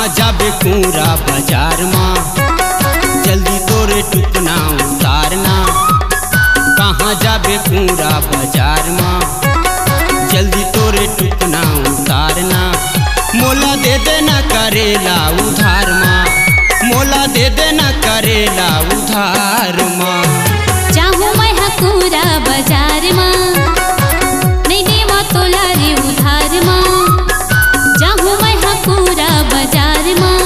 कहाँ जाबे पूरा बाजार माँ, जल्दी तोरे टुकना उतारना। कहाँ जाबे पूरा बाजार माँ, जल्दी तोरे टुकना उतारना। मोला दे देना करेला उधार माँ, मोला दे देना करेला उधार माँ। चाहूँ मैं हकूरा बाजार माँ, नहीं देवा तोला रे उधार माँ। चाहूँ मैं हकूरा बाजार माँ,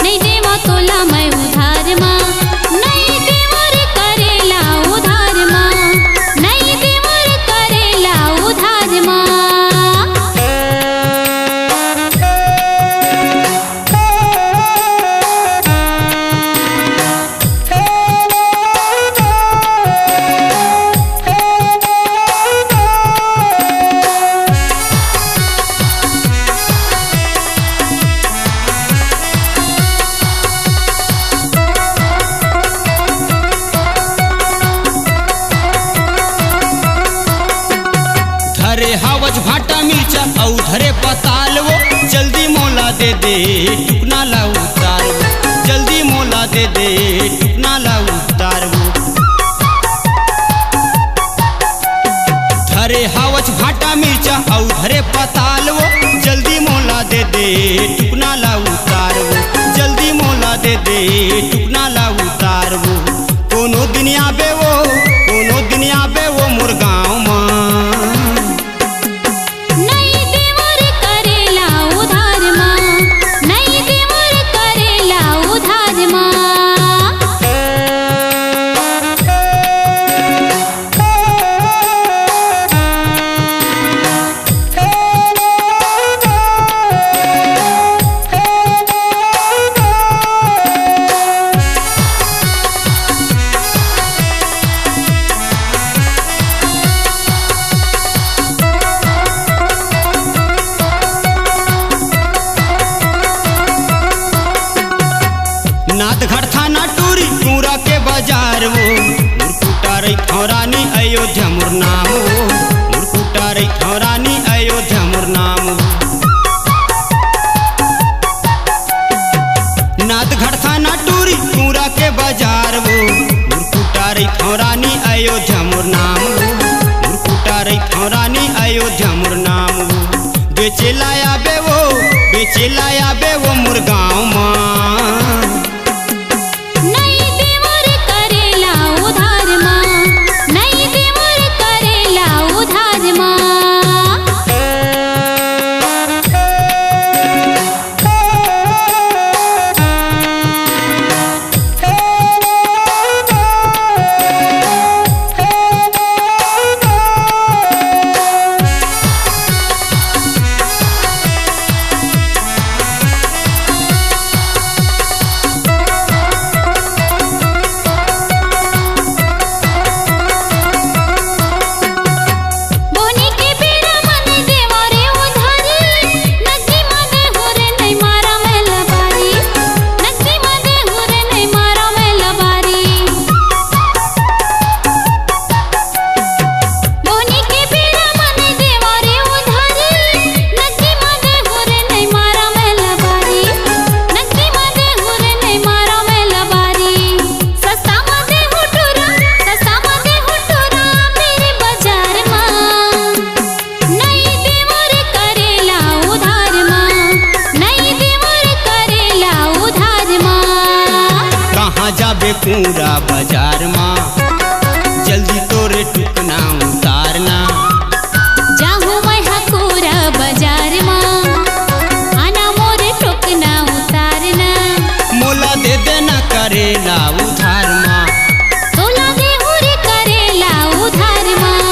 नहीं देवा तोला मैं उधार माँ। नहीं देवा रे करेला उधार माँ, नहीं देवा रे करेला उधार माँ। धरे हावज भाटा मिर्चा औ धरे पताल वो, जल्दी मोला दे दे टुकना ला उतार वो, जल्दी मोला दे दे टुकना ला उतार वो। धरे हावज भाटा मिर्चा औ धरे पताल वो, जल्दी मोला दे दे टुकना ला उतार वो, जल्दी मोला दे दे टुकना ला उतार वो। कोनो दिन आबे वो, कोनो दिन आबे वो मोर गाँव माँ। नाथगढ़ थाना टूरी टूरा के बाजार वो, मुरकुटा रही खौरानी अयोध्या मोर नाम वो, मुरकुटा रही खौरानी अयोध्या मोर नाम वो। नाथगढ़ थाना टूरी टूरा के बाजार वो, मुरकुटा रही खौरानी अयोध्या मोर नाम वो, मुरकुटा रही खौरानी अयोध्या मोर नाम वो। बेचे लाया बे वो, बेचे लाया बे वो मोर गाँव माँ। जाबे पूरा बाजार माँ, जल्दी तोरे टुकना उतारना। चाहूँ मैं हकूरा बाजार माँ, आना मोरे टुकना उतारना। मोला दे देना करेला उधार माँ, तोला दे हुरे करेला उधार माँ।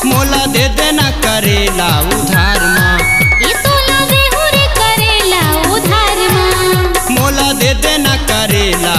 मोला दे देना करेला उधार माँ, ये तोला दे हुरे करेला उधार माँ। मोला दे देना करेला